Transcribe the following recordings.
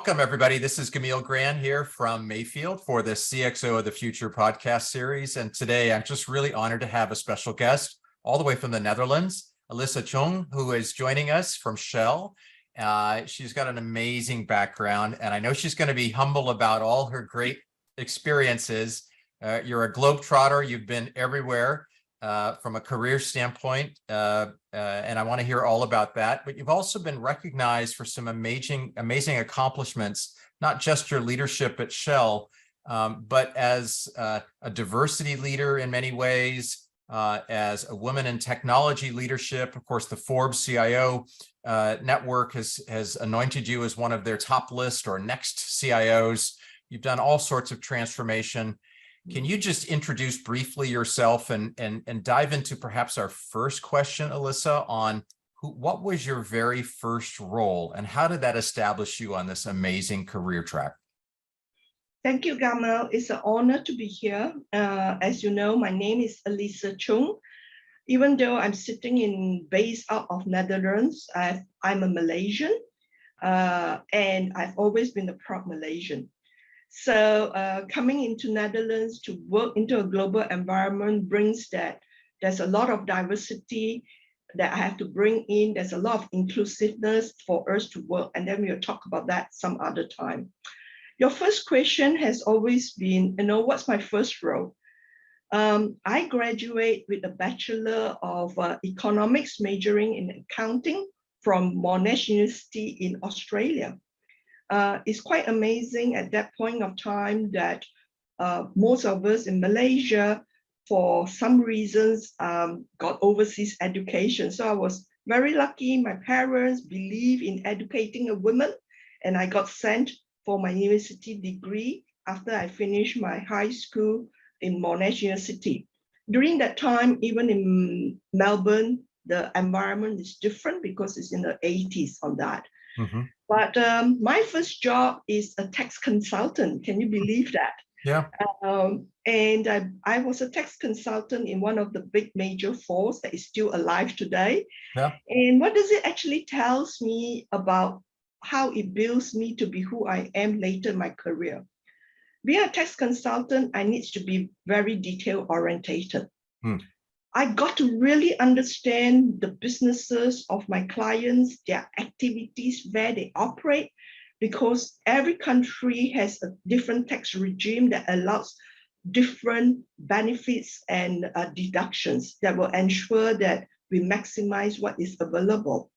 Welcome, everybody. This is Camille Gran here from Mayfield for the CXO of the Future podcast series. And today I'm just really honored to have a special guest all the way from the Netherlands, Alisa Choong, who is joining us from Shell. She's got an amazing background, and I know she's going to be humble about all her great experiences. You're a globetrotter. You've been everywhere from a career standpoint, and I want to hear all about that. But you've also been recognized for some amazing accomplishments, not just your leadership at Shell, but as a diversity leader in many ways, as a woman in technology leadership. Of course, the Forbes CIO network has anointed you as one of their top list or next CIOs. You've done all sorts of transformation. Can you just introduce briefly yourself and dive into perhaps our first question, Alisa, on what was your very first role and how did that establish you on this amazing career track? Thank you, Gamal. It's an honor to be here. As you know, my name is Alisa Choong. Even though I'm based out of Netherlands, I'm a Malaysian, and I've always been a proud Malaysian. So coming into Netherlands to work into a global environment brings that there's a lot of diversity that I have to bring in. There's a lot of inclusiveness for us to work. And then we'll talk about that some other time. Your first question has always been, what's my first role? I graduate with a Bachelor of Economics majoring in accounting from Monash University in Australia. It's quite amazing at that point of time that most of us in Malaysia, for some reasons, got overseas education. So I was very lucky. My parents believe in educating a woman, and I got sent for my university degree after I finished my high school in Monash University. During that time, even in Melbourne, the environment is different because it's in the 80s on that. Mm-hmm. But my first job is a tax consultant. Can you believe that? Yeah. And I was a tax consultant in one of the big major fours that is still alive today. Yeah. And what does it actually tells me about how it builds me to be who I am later in my career? Being a tax consultant, I need to be very detail orientated. I got to really understand the businesses of my clients, their activities, where they operate, because every country has a different tax regime that allows different benefits and deductions that will ensure that we maximize what is available.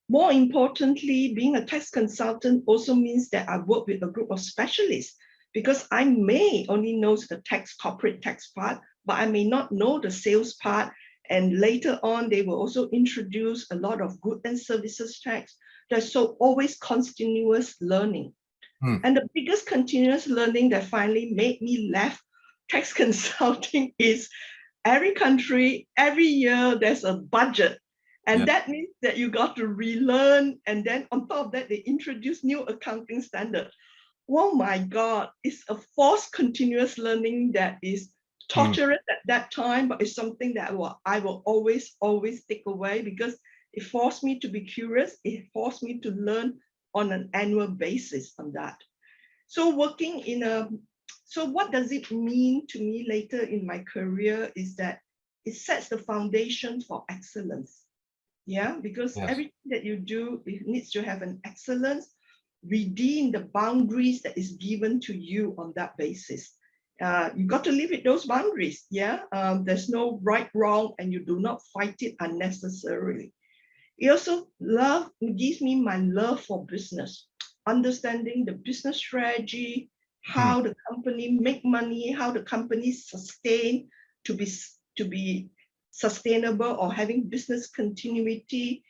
More importantly, being a tax consultant also means that I work with a group of specialists, because I may only know the corporate tax part, but I may not know the sales part. And later on, they will also introduce a lot of goods and services tax. There's so always continuous learning. And the biggest continuous learning that finally made me left tax consulting is every country, every year, there's a budget. And that means that you got to relearn. And then on top of that, they introduce new accounting standards. Oh my God, it's a forced continuous learning that is torturous at that time, but it's something that I will always take away, because it forced me to be curious. It forced me to learn on an annual basis on that. So so what does it mean to me later in my career is that it sets the foundation for excellence. Yeah, because everything that you do, it needs to have an excellence within the boundaries that is given to you on that basis. You got to live with those boundaries. There's no right, wrong, and you do not fight it unnecessarily. It also gives me my love for business, understanding the business strategy, how the company make money, how the company sustain to be sustainable or having business continuity.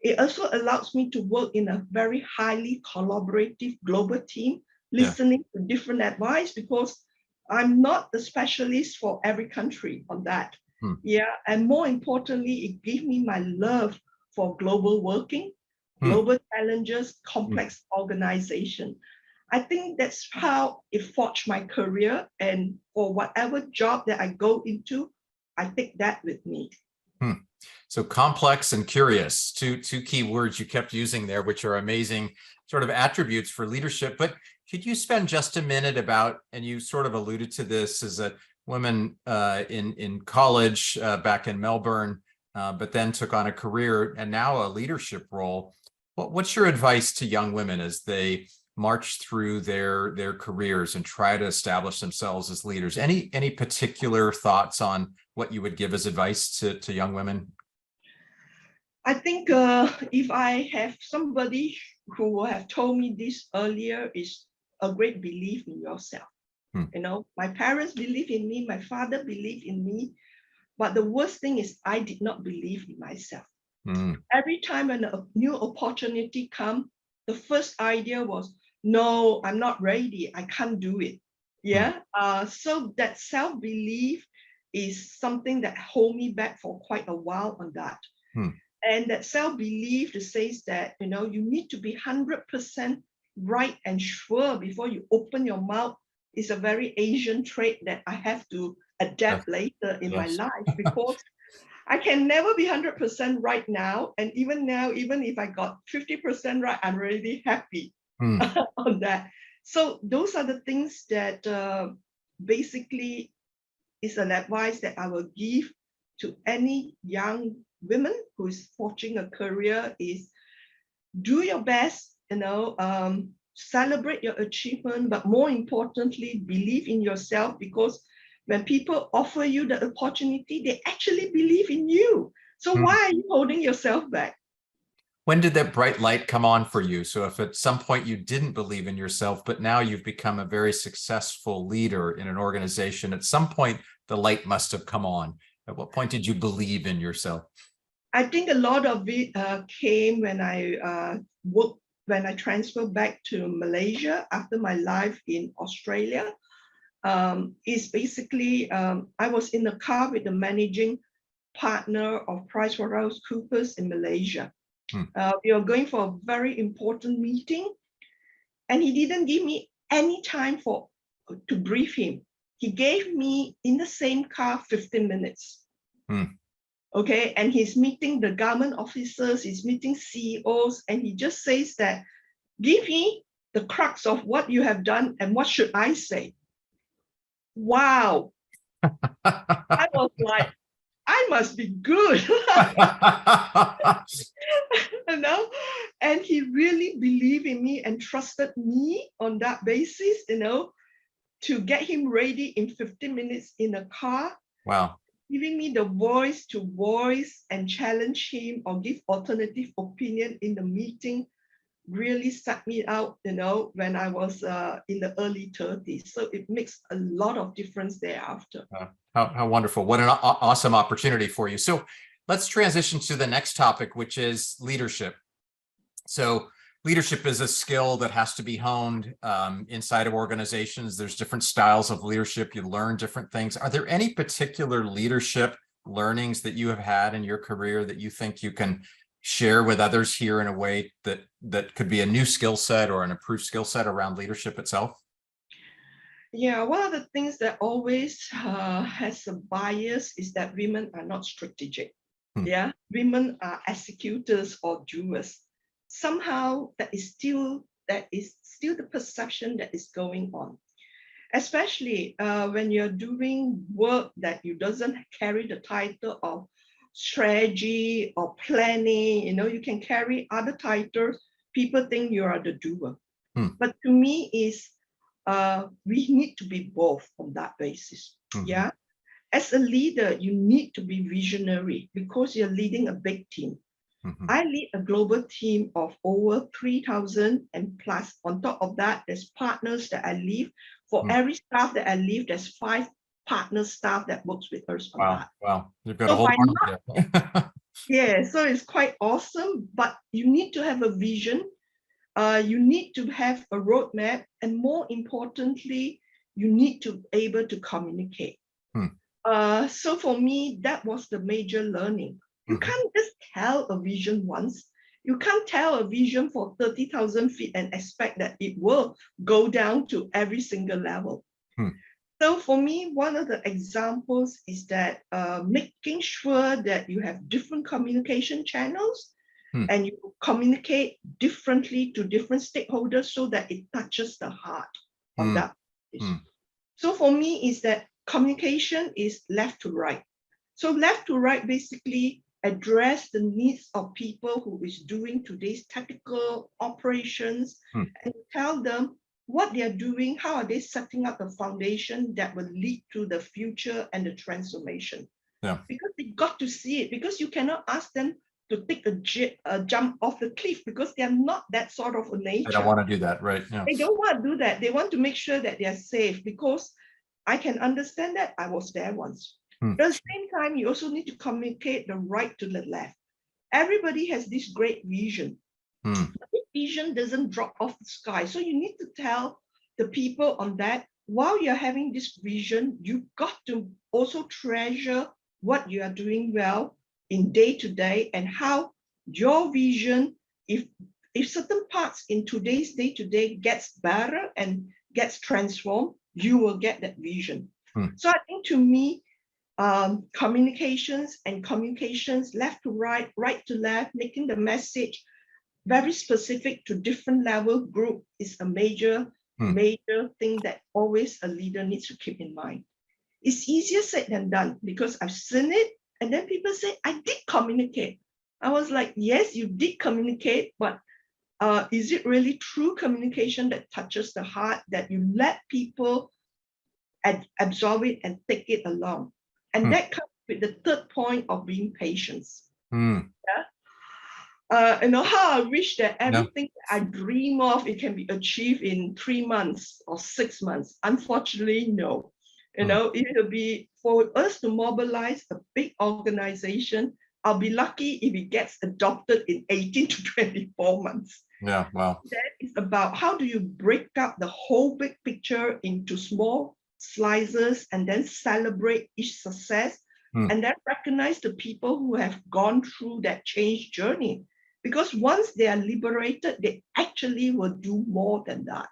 It also allows me to work in a very highly collaborative global team, listening to different advice, because I'm not the specialist for every country on that. And more importantly, it gave me my love for global working, global challenges, complex organization. I think that's how it forged my career. And for whatever job that I go into, I take that with me. So complex and curious, two key words you kept using there, which are amazing sort of attributes for leadership. But could you spend just a minute about, and you sort of alluded to this as a woman in college back in Melbourne, but then took on a career and now a leadership role. What's your advice to young women as they march through their careers and try to establish themselves as leaders? Any particular thoughts on what you would give as advice to young women? I think if I have somebody who have told me this earlier, is a great belief in yourself. You know, my parents believe in me, my father believed in me, but the worst thing is I did not believe in myself. Every time when a new opportunity comes, the first idea was, no, I'm not ready, I can't do it. Yeah. So that self-belief is something that hold me back for quite a while on that. And that self-belief says that, you know, you need to be 100% right and sure before you open your mouth. Is a very Asian trait that I have to adapt later in my life, because I can never be 100% right now. And even now, even if I got 50% right, I'm really happy on that. So those are the things that basically is an advice that I will give to any young women who is forging a career, is do your best, you know, celebrate your achievement, but more importantly, believe in yourself, because when people offer you the opportunity, they actually believe in you. So why are you holding yourself back? When did that bright light come on for you? So if at some point you didn't believe in yourself, but now you've become a very successful leader in an organization, at some point the light must have come on. At what point did you believe in yourself? I think a lot of it came when I when I transferred back to Malaysia after my life in Australia. Is basically I was in the car with the managing partner of PricewaterhouseCoopers in Malaysia. We were going for a very important meeting, and he didn't give me any time to brief him. He gave me in the same car 15 minutes. Okay, and he's meeting the government officers, he's meeting CEOs, and he just says that, give me the crux of what you have done and what should I say. Wow. I was like, I must be good. You know, and he really believed in me and trusted me on that basis, you know, to get him ready in 15 minutes in a car. Wow. Giving me the voice to voice and challenge him or give alternative opinion in the meeting really sucked me out, you know, when I was in the early 30s. So it makes a lot of difference thereafter. How wonderful. What an awesome opportunity for you. So let's transition to the next topic, which is leadership. So leadership is a skill that has to be honed inside of organizations. There's different styles of leadership. You learn different things. Are there any particular leadership learnings that you have had in your career that you think you can share with others here in a way that could be a new skill set or an improved skill set around leadership itself? Yeah, one of the things that always has a bias is that women are not strategic. Yeah, women are executors or doers. Somehow that is still the perception that is going on, especially when you're doing work that you doesn't carry the title of strategy or planning. You know, you can carry other titles. People think you are the doer. But to me is we need to be both on that basis. Yeah. As a leader, you need to be visionary because you're leading a big team. I lead a global team of over 3,000, and plus on top of that, there's partners that I lead. For every staff that I lead, there's 5 partner staff that works with us on that. Wow, you've got a whole army there. Yeah, so it's quite awesome, but you need to have a vision. You need to have a roadmap, and more importantly, you need to be able to communicate. So for me, that was the major learning. You can't just tell a vision once. You can't tell a vision for 30,000 feet and expect that it will go down to every single level. So for me, one of the examples is that making sure that you have different communication channels and you communicate differently to different stakeholders so that it touches the heart of that. So for me is that communication is left to right. So left to right basically address the needs of people who is doing today's technical operations and tell them what they are doing, how are they setting up a foundation that will lead to the future and the transformation. Yeah. Because they got to see it, because you cannot ask them to take a jump off the cliff because they are not that sort of a nature. I don't want to do that, right? Yeah. They don't want to do that. They want to make sure that they are safe, because I can understand that. I was there once. At the same time, you also need to communicate the right to the left. Everybody has this great vision. But this vision doesn't drop off the sky. So you need to tell the people on that, while you're having this vision, you've got to also treasure what you are doing well in day to day, and how your vision, if certain parts in today's day to day gets better and gets transformed, you will get that vision. So I think, to me, communications left to right, right to left, making the message very specific to different level group is a major thing that always a leader needs to keep in mind. It's easier said than done, because I've seen it, and then people say, I did communicate. I was like, yes, you did communicate, but is it really true communication that touches the heart, that you let people absorb it and take it along? And that comes with the third point of being patient. Yeah? How I wish that everything that I dream of, it can be achieved in 3 months or 6 months. Unfortunately, no. It will be, for us to mobilize a big organization, I'll be lucky if it gets adopted in 18 to 24 months. Yeah, wow. That is about how do you break up the whole big picture into small slices and then celebrate each success, and then recognize the people who have gone through that change journey. Because once they are liberated, they actually will do more than that.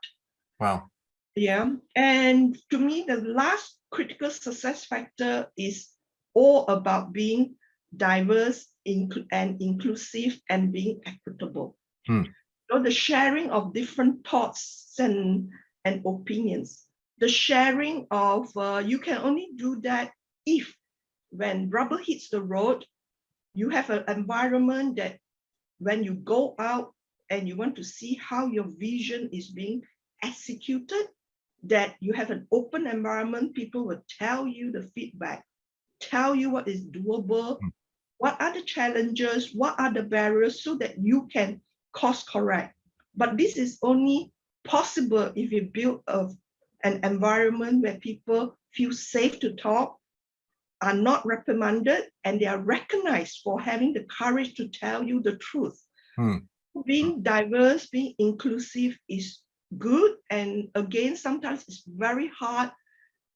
Wow. Yeah. And to me, the last critical success factor is all about being diverse and inclusive and being equitable. The sharing of different thoughts and opinions. The sharing of, you can only do that if, when rubber hits the road, you have an environment that when you go out and you want to see how your vision is being executed, that you have an open environment. People will tell you the feedback, tell you what is doable, what are the challenges, what are the barriers, so that you can course correct. But this is only possible if you build an environment where people feel safe to talk, are not reprimanded, and they are recognized for having the courage to tell you the truth. Being diverse, being inclusive is good. And again, sometimes it's very hard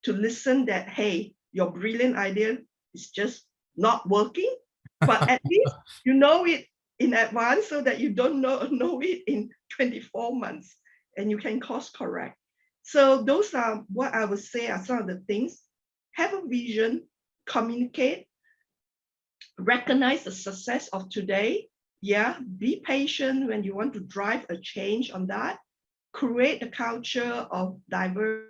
to listen that, hey, your brilliant idea is just not working, but at least you know it in advance, so that you don't know it in 24 months and you can course correct. So those are what I would say are some of the things. Have a vision, communicate, recognize the success of today. Yeah, be patient when you want to drive a change on that. Create a culture of diversity.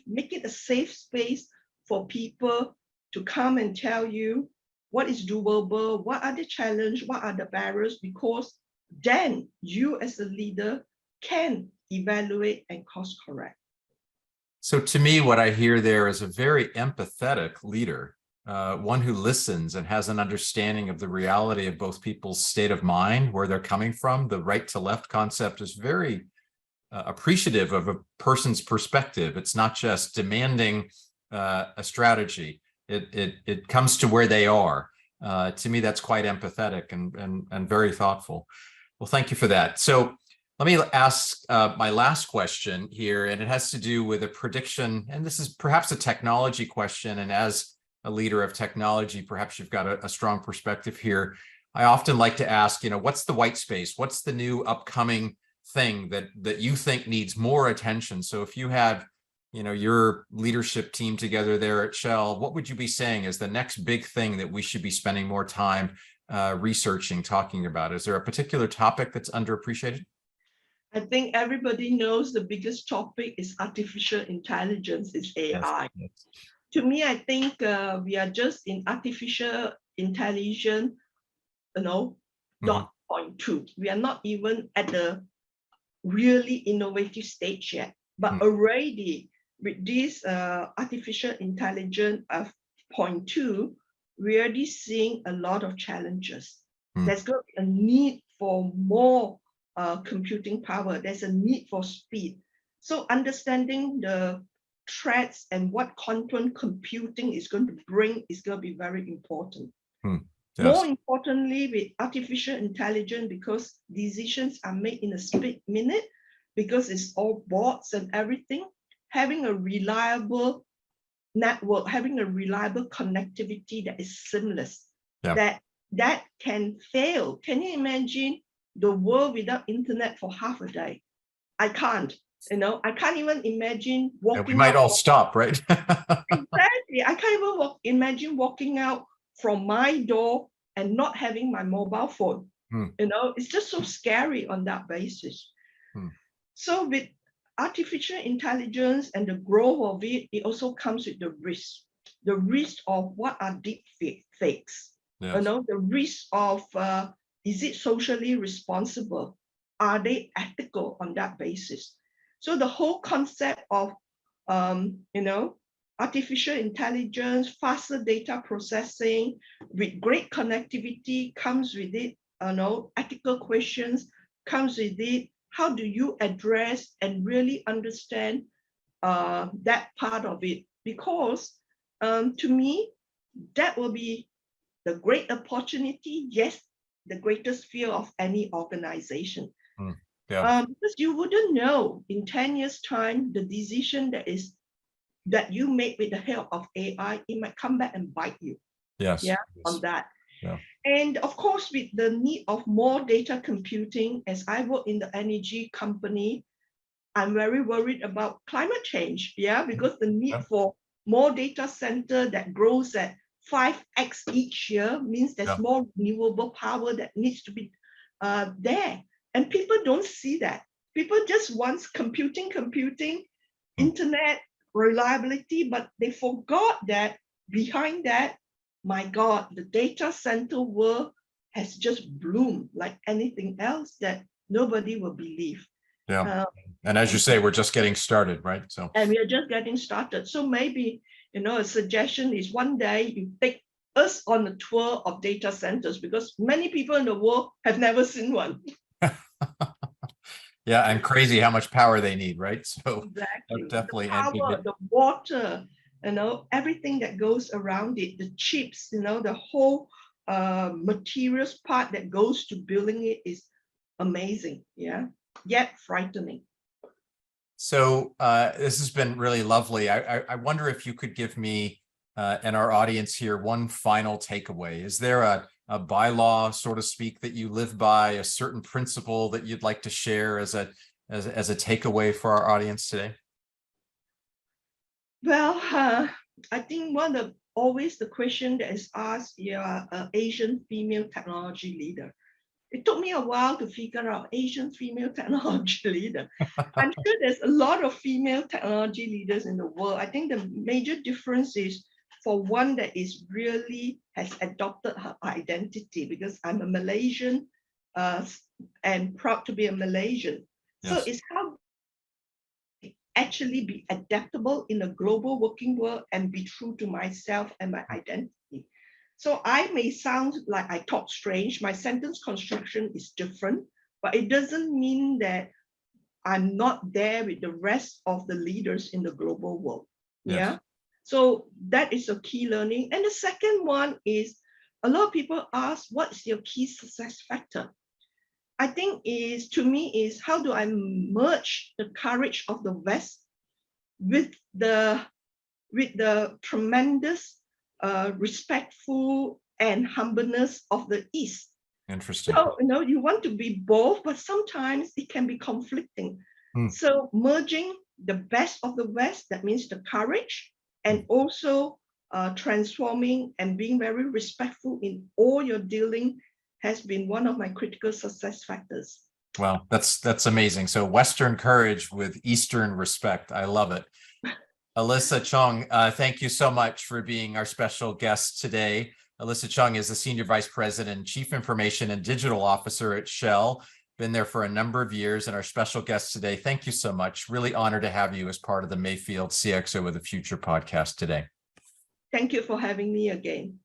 Make it a safe space for people to come and tell you what is doable, what are the challenges, what are the barriers, because then you as a leader can evaluate and course correct. So to me, what I hear there is a very empathetic leader, one who listens and has an understanding of the reality of both people's state of mind, where they're coming from. The right to left concept is very appreciative of a person's perspective. It's not just demanding a strategy. It comes to where they are. To me, that's quite empathetic and very thoughtful. Well, thank you for that. So let me ask my last question here, and it has to do with a prediction, and this is perhaps a technology question, and as a leader of technology, perhaps you've got a strong perspective here. I often like to ask, what's the white space? What's the new upcoming thing that you think needs more attention? So if you had your leadership team together there at Shell, what would you be saying is the next big thing that we should be spending more time researching, talking about? Is there a particular topic that's underappreciated? I think everybody knows the biggest topic is artificial intelligence, is Yes. AI. Yes. To me, I think we are just in artificial intelligence, dot point two. We are not even at the really innovative stage yet, but already with this artificial intelligence of point two, we're already seeing a lot of challenges. There's going to be a need for more computing power. There's a need for speed. So understanding the threats and what quantum computing is going to bring is going to be very important. Yes. More importantly, with artificial intelligence, because decisions are made in a split minute, because it's all bots and everything, having a reliable network, having a reliable connectivity that is seamless, that can fail. Can you imagine the world without internet for half a day? I can't. I can't even imagine walking. We might all stop, right? Exactly. I can't even imagine walking out from my door and not having my mobile phone. It's just so scary on that basis. So with artificial intelligence and the growth of it, it also comes with the risk of what are deep fakes. Yes. The risk of is it socially responsible? Are they ethical on that basis? So the whole concept of artificial intelligence, faster data processing with great connectivity comes with it, ethical questions comes with it. How do you address and really understand that part of it? Because to me, that will be the great opportunity, yes, the greatest fear of any organization. Because you wouldn't know in 10 years' time, the decision that you make with the help of AI, it might come back and bite you. On that. And of course, with the need of more data computing, as I work in the energy company, I'm very worried about climate change. Because the need for more data center that grows at 5x each year means there's more renewable power that needs to be there. And people don't see that. People just want computing, internet, reliability, but they forgot that behind that, my God, the data center world has just bloomed like anything else that nobody will believe. And as you say, we're just getting started, right? And we are just getting started. So maybe, a suggestion is one day you take us on a tour of data centers, because many people in the world have never seen one. And crazy how much power they need, right? So exactly. definitely. The power, the water, everything that goes around it, the chips, the whole materials part that goes to building it is amazing, yet frightening. So this has been really lovely. I wonder if you could give me and our audience here one final takeaway. Is there a bylaw, so to speak, that you live by, a certain principle that you'd like to share as a takeaway for our audience today? Well, I think always the question that is asked, you're an Asian female technology leader. It took me a while to figure out Asian female technology leader. I'm sure there's a lot of female technology leaders in the world. I think the major difference is for one that is really has adopted her identity, because I'm a Malaysian and proud to be a Malaysian. So it's how actually be adaptable in a global working world and be true to myself and my identity. So I may sound like I talk strange, my sentence construction is different, but it doesn't mean that I'm not there with the rest of the leaders in the global world. So that is a key learning. And the second one is, a lot of people ask, what's your key success factor? I think to me is how do I merge the courage of the West with the tremendous respectful and humbleness of the East. Interesting. So you want to be both, but sometimes it can be conflicting. So merging the best of the West, that means the courage, and also transforming and being very respectful in all your dealing has been one of my critical success factors. Well, that's amazing. So Western courage with Eastern respect. I love it. Alisa Choong, thank you so much for being our special guest today. Alisa Choong is the Senior Vice President, Chief Information and Digital Officer at Shell. Been there for a number of years, and our special guest today. Thank you so much. Really honored to have you as part of the Mayfield CXO of the Future podcast today. Thank you for having me again.